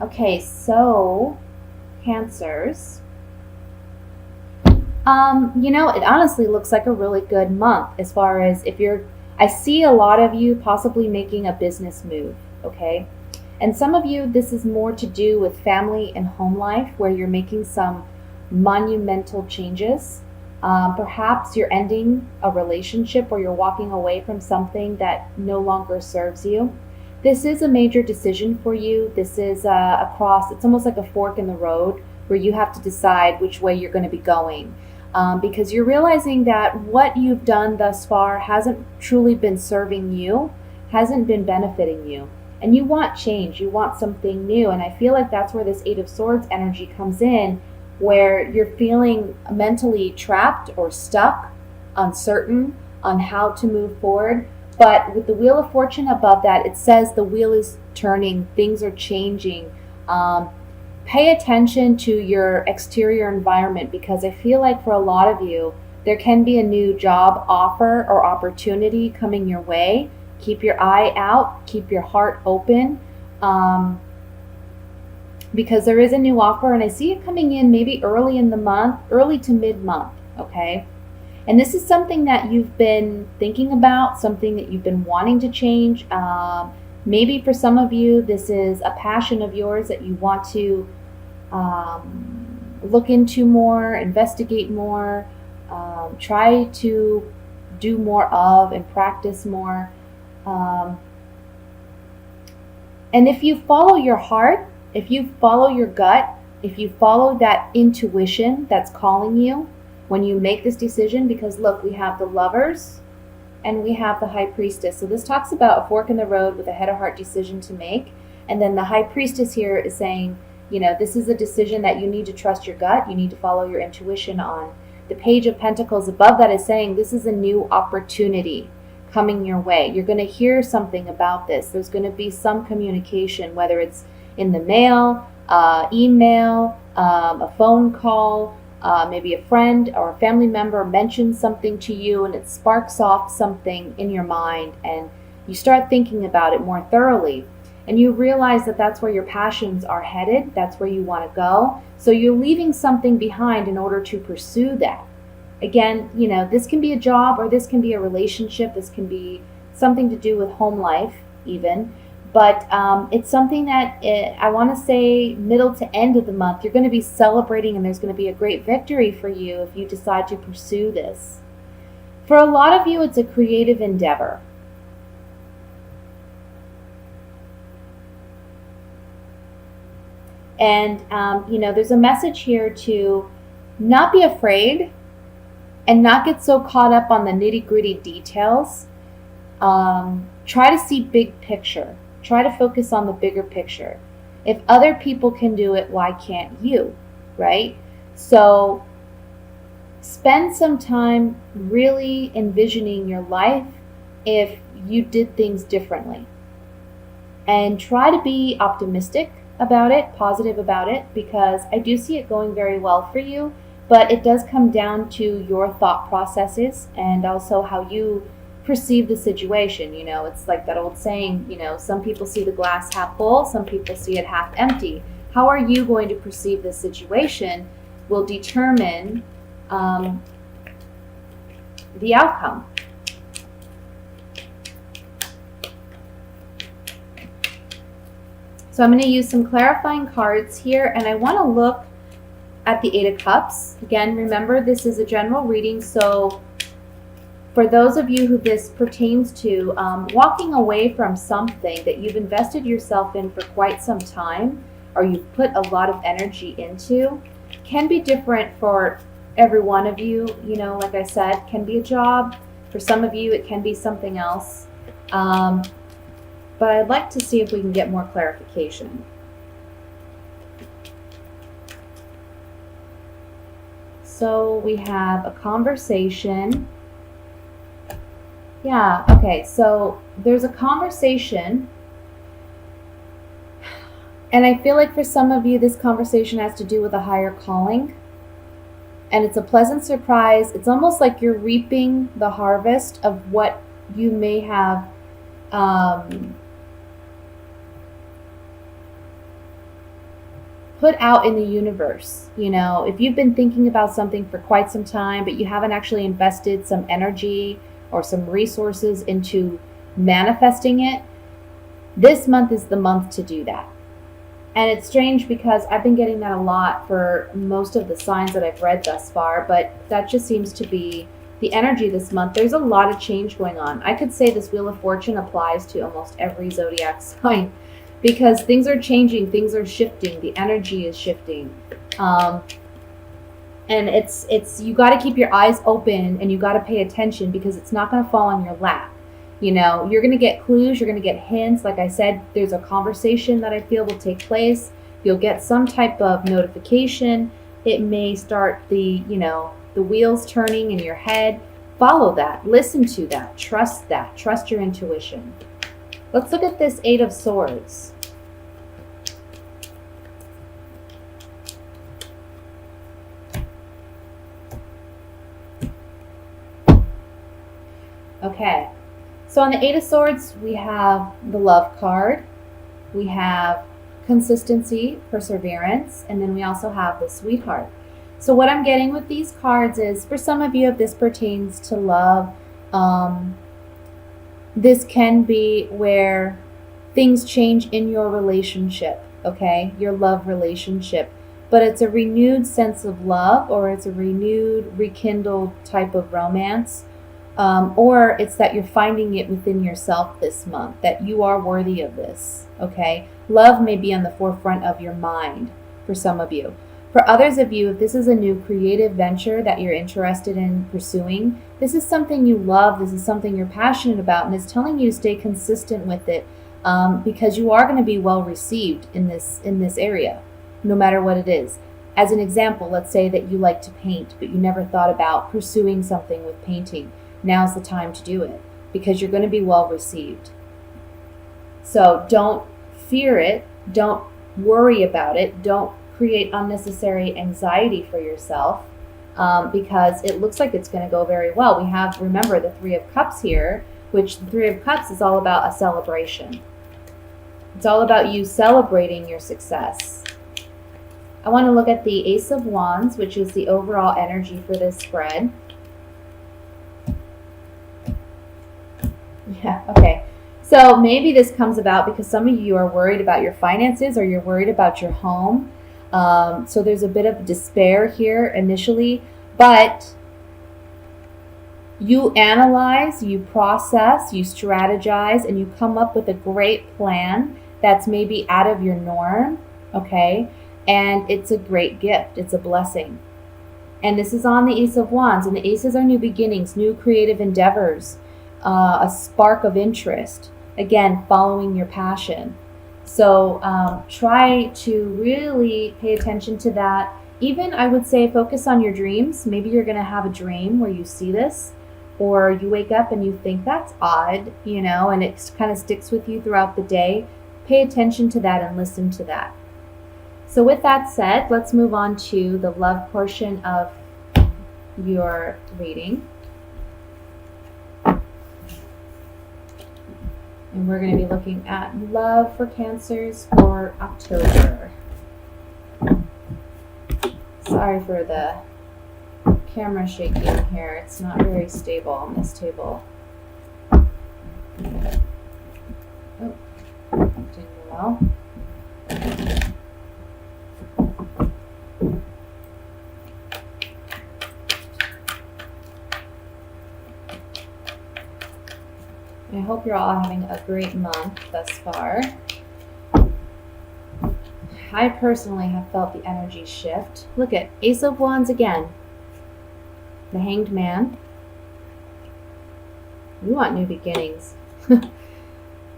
Okay, so Cancers. It honestly looks like a really good month as far as if you're, I see a lot of you possibly making a business move, okay? And some of you, this is more to do with family and home life where you're making some monumental changes. Perhaps you're ending a relationship or you're walking away from something that no longer serves you. This is a major decision for you. This is a cross, it's almost like a fork in the road where you have to decide which way you're going to be going. Because you're realizing that what you've done thus far hasn't truly been serving you, hasn't been benefiting you. And you want change, you want something new. And I feel like that's where this Eight of Swords energy comes in, where you're feeling mentally trapped or stuck, uncertain on how to move forward. But with the Wheel of Fortune above that, it says the wheel is turning, things are changing. Pay attention to your exterior environment because I feel like for a lot of you, there can be a new job offer or opportunity coming your way. Keep your eye out, keep your heart open, because there is a new offer and I see it coming in maybe early in the month, early to mid-month, okay? And this is something that you've been thinking about, something that you've been wanting to change. Maybe for some of you, this is a passion of yours that you want to look into more, investigate more, try to do more of and practice more. And if you follow your heart, if you follow your gut, if you follow that intuition that's calling you when you make this decision, because look, we have the Lovers and we have the High Priestess. So this talks about a fork in the road with a head of heart decision to make. And then the High Priestess here is saying, this is a decision that you need to trust your gut. You need to follow your intuition on. The Page of Pentacles above that is saying this is a new opportunity coming your way. You're going to hear something about this. There's going to be some communication, whether it's in the mail, email, a phone call, maybe a friend or a family member mentions something to you and it sparks off something in your mind and you start thinking about it more thoroughly and you realize that that's where your passions are headed, that's where you want to go. So you're leaving something behind in order to pursue that. Again, this can be a job or this can be a relationship, this can be something to do with home life even. But it's something that I want to say middle to end of the month, you're going to be celebrating and there's going to be a great victory for you if you decide to pursue this. For a lot of you, it's a creative endeavor. And, there's a message here to not be afraid and not get so caught up on the nitty-gritty details. Try to see big picture. Try to focus on the bigger picture. If other people can do it, why can't you, right? So spend some time really envisioning your life if you did things differently. And try to be optimistic about it, positive about it, because I do see it going very well for you, but it does come down to your thought processes and also how you perceive the situation. It's like that old saying, some people see the glass half full, some people see it half empty. How are you going to perceive the situation will determine the outcome. So I'm going to use some clarifying cards here, and I want to look at the Eight of Cups. Again, remember, this is a general reading, so for those of you who this pertains to, walking away from something that you've invested yourself in for quite some time, or you've put a lot of energy into, can be different for every one of you. Like I said, can be a job. For some of you, it can be something else. But I'd like to see if we can get more clarification. So we have a conversation. Yeah, okay, so there's a conversation, and I feel like for some of you, this conversation has to do with a higher calling, and it's a pleasant surprise. It's almost like you're reaping the harvest of what you may have, put out in the universe. You know, if you've been thinking about something for quite some time, but you haven't actually invested some energy or some resources into manifesting it, this month is the month to do that. And it's strange because I've been getting that a lot for most of the signs that I've read thus far, but that just seems to be the energy this month. There's a lot of change going on. I could say this Wheel of Fortune applies to almost every zodiac sign because things are changing, things are shifting, the energy is shifting. And it's you got to keep your eyes open and you got to pay attention because it's not going to fall on your lap. You know, you're going to get clues, you're going to get hints. Like I said, there's a conversation that I feel will take place. You'll get some type of notification. It may start the wheels turning in your head. Follow that. Listen to that. Trust that. Trust your intuition. Let's look at this Eight of Swords. Okay. So on the Eight of Swords, we have the Love card, we have consistency, perseverance, and then we also have the Sweetheart. So what I'm getting with these cards is, for some of you, if this pertains to love, this can be where things change in your relationship, okay? Your love relationship. But it's a renewed sense of love, or it's a renewed, rekindled type of romance. Or it's that you're finding it within yourself this month, that you are worthy of this, okay? Love may be on the forefront of your mind for some of you. For others of you, if this is a new creative venture that you're interested in pursuing, this is something you love, this is something you're passionate about, and it's telling you to stay consistent with it because you are going to be well received in this area, no matter what it is. As an example, let's say that you like to paint, but you never thought about pursuing something with painting. Now's the time to do it because you're going to be well received. So don't fear it. Don't worry about it. Don't create unnecessary anxiety for yourself because it looks like it's going to go very well. We have, remember, the Three of Cups here, which the Three of Cups is all about a celebration. It's all about you celebrating your success. I want to look at the Ace of Wands, which is the overall energy for this spread. Yeah, okay. So maybe this comes about because some of you are worried about your finances or you're worried about your home. So there's a bit of despair here initially, but you analyze, you process, you strategize, and you come up with a great plan that's maybe out of your norm, okay? And it's a great gift. It's a blessing. And this is on the Ace of Wands, and the Aces are new beginnings, new creative endeavors. A spark of interest, again, following your passion. So try to really pay attention to that. Even, I would say, focus on your dreams. Maybe you're going to have a dream where you see this, or you wake up and you think that's odd, and it kind of sticks with you throughout the day. Pay attention to that and listen to that. So with that said, let's move on to the love portion of your reading. And we're going to be looking at love for Cancers for October. Sorry for the camera shaking here. It's not very stable on this table. Oh, didn't go well. I hope you're all having a great month thus far. I personally have felt the energy shift. Look at Ace of Wands again. The Hanged Man. We want new beginnings.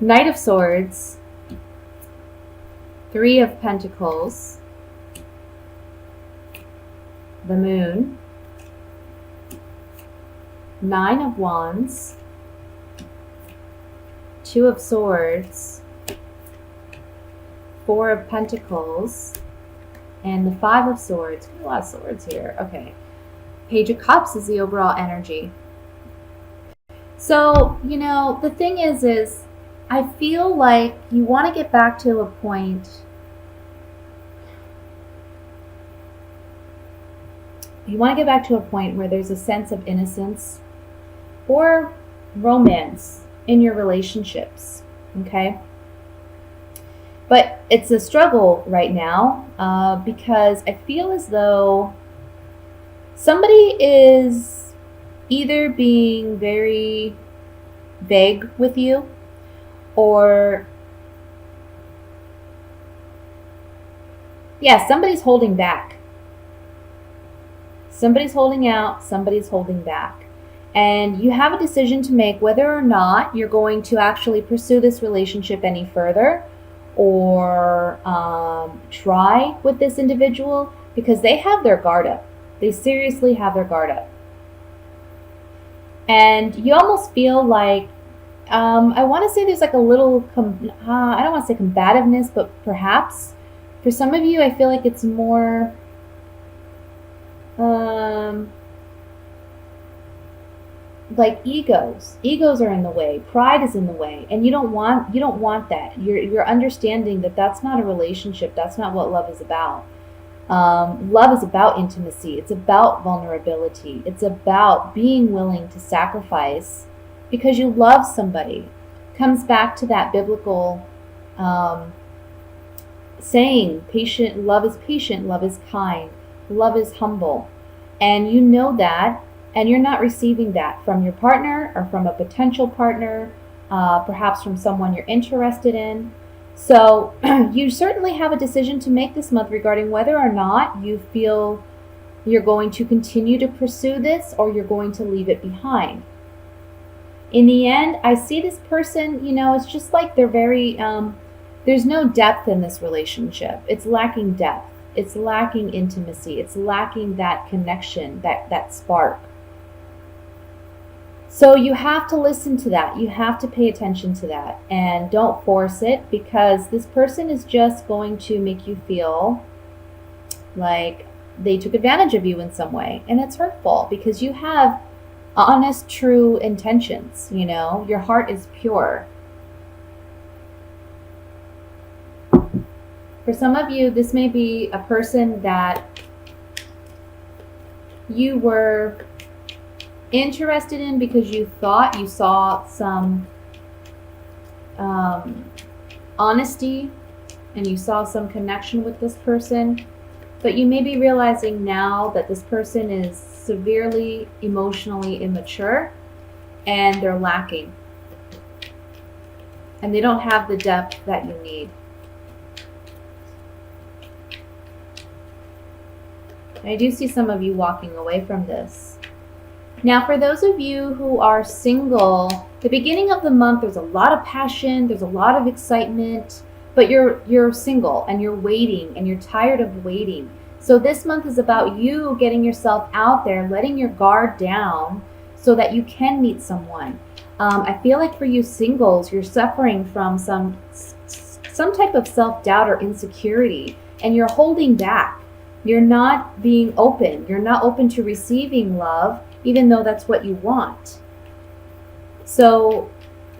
Knight of Swords. Three of Pentacles. The Moon. Nine of Wands. Two of Swords, Four of Pentacles, and the Five of Swords. A lot of swords here. Okay. Page of Cups is the overall energy. So, the thing is I feel like you want to get back to a point You want to get back to a point where there's a sense of innocence or romance in your relationships, okay? But it's a struggle right now because I feel as though somebody is either being very vague with you, or somebody's holding back. Somebody's holding out, somebody's holding back. And you have a decision to make whether or not you're going to actually pursue this relationship any further, or try with this individual, because they have their guard up. They seriously have their guard up. And you almost feel like, I want to say there's like a little, I don't want to say combativeness, but perhaps for some of you, I feel like it's more, like egos are in the way, pride is in the way, and you don't want that. You're understanding that that's not a relationship. That's not what love is about. Love is about intimacy. It's about vulnerability. It's about being willing to sacrifice because you love somebody. Comes back to that biblical saying, love is patient, love is kind, love is humble. And you know that, and you're not receiving that from your partner or from a potential partner, perhaps from someone you're interested in. So you certainly have a decision to make this month regarding whether or not you feel you're going to continue to pursue this or you're going to leave it behind. In the end, I see this person, it's just like they're very, there's no depth in this relationship. It's lacking depth. It's lacking intimacy. It's lacking that connection, that spark. So you have to listen to that. You have to pay attention to that. And don't force it, because this person is just going to make you feel like they took advantage of you in some way. And it's hurtful because you have honest, true intentions. Your heart is pure. For some of you, this may be a person that you were interested in because you thought you saw some honesty and you saw some connection with this person, but you may be realizing now that this person is severely emotionally immature and they're lacking and they don't have the depth that you need. I do see some of you walking away from this. Now, for those of you who are single, the beginning of the month, there's a lot of passion, there's a lot of excitement, but you're single and you're waiting and you're tired of waiting. So this month is about you getting yourself out there, letting your guard down so that you can meet someone. I feel like for you singles, you're suffering from some type of self-doubt or insecurity, and you're holding back. You're not being open. You're not open to receiving love, even though that's what you want. So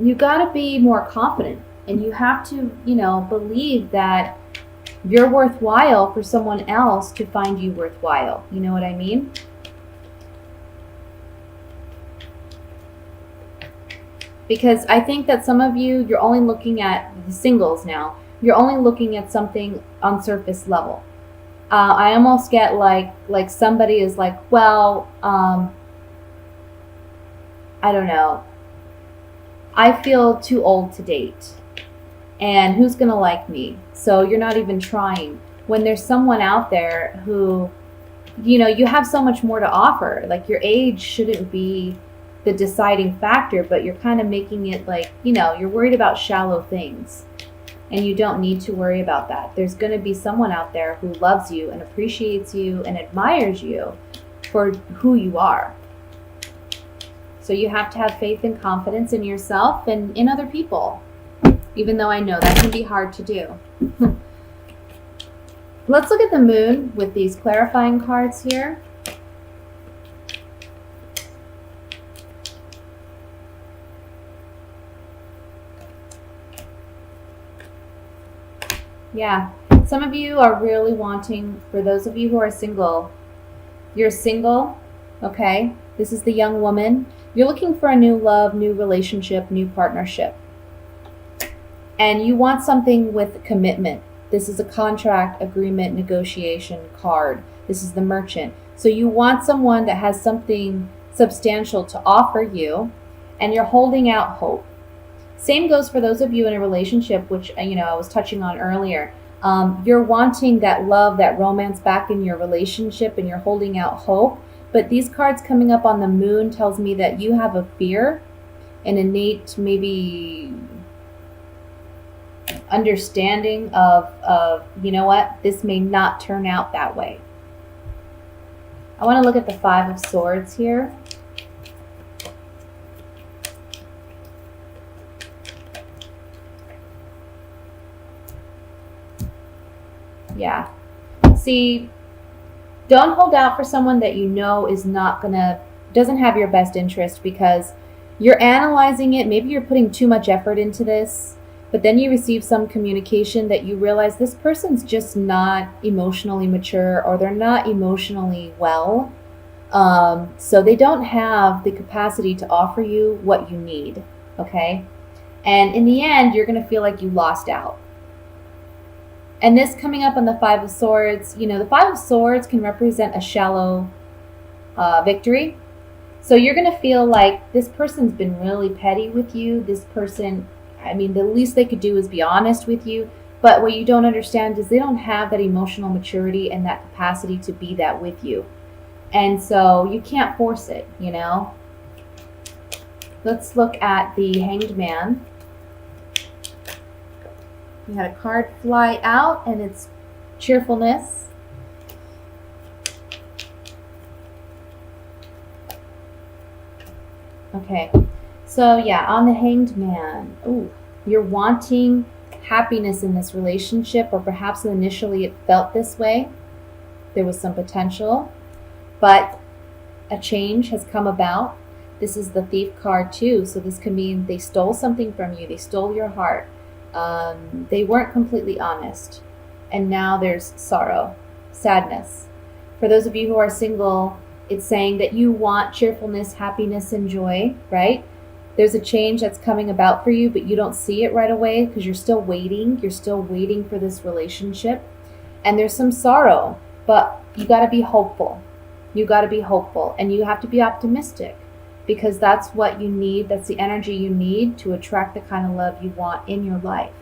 you got to be more confident, and you have to, believe that you're worthwhile for someone else to find you worthwhile. You know what I mean? Because I think that some of you, you're only looking at the singles now. You're only looking at something on surface level. I almost get like somebody is like, well, I don't know. I feel too old to date. And who's going to like me? So you're not even trying. When there's someone out there who, you have so much more to offer. Like your age shouldn't be the deciding factor, but you're kind of making it like, you're worried about shallow things. And you don't need to worry about that. There's going to be someone out there who loves you and appreciates you and admires you for who you are. So you have to have faith and confidence in yourself and in other people, even though I know that can be hard to do. Let's look at the moon with these clarifying cards here. Yeah, some of you are really wanting, for those of you who are single, You're single, okay? This is the young woman. You're looking for a new love, new relationship, new partnership. And you want something with commitment. This is a contract, agreement, negotiation card. This is the Merchant. So you want someone that has something substantial to offer you, and you're holding out hope. Same goes for those of you in a relationship, which I was touching on earlier. You're wanting that love, that romance back in your relationship, and you're holding out hope. But these cards coming up on the Moon tells me that you have a fear, an innate maybe understanding of you know what, this may not turn out that way. I want to look at the Five of Swords here. Yeah. See, don't hold out for someone that you know is doesn't have your best interest, because you're analyzing it. Maybe you're putting too much effort into this, but then you receive some communication that you realize this person's just not emotionally mature, or they're not emotionally well. So they don't have the capacity to offer you what you need, okay? And in the end, you're going to feel like you lost out. And this coming up on the Five of Swords, the Five of Swords can represent a shallow victory. So you're going to feel like this person's been really petty with you. This person, the least they could do is be honest with you. But what you don't understand is they don't have that emotional maturity and that capacity to be that with you. And so you can't force it, Let's look at the Hanged Man. We had a card fly out, and it's cheerfulness. Okay, so yeah, on the Hanged Man, you're wanting happiness in this relationship, or perhaps initially it felt this way. There was some potential, but a change has come about. This is the Thief card too, so this can mean they stole something from you. They stole your heart. They weren't completely honest, and now there's sorrow, sadness. For those of you who are single, it's saying that you want cheerfulness, happiness, and joy, right? There's a change that's coming about for you, but you don't see it right away because you're still waiting. You're still waiting for this relationship, and there's some sorrow, but you got to be hopeful. You got to be hopeful, and you have to be optimistic, because that's what you need. That's the energy you need to attract the kind of love you want in your life.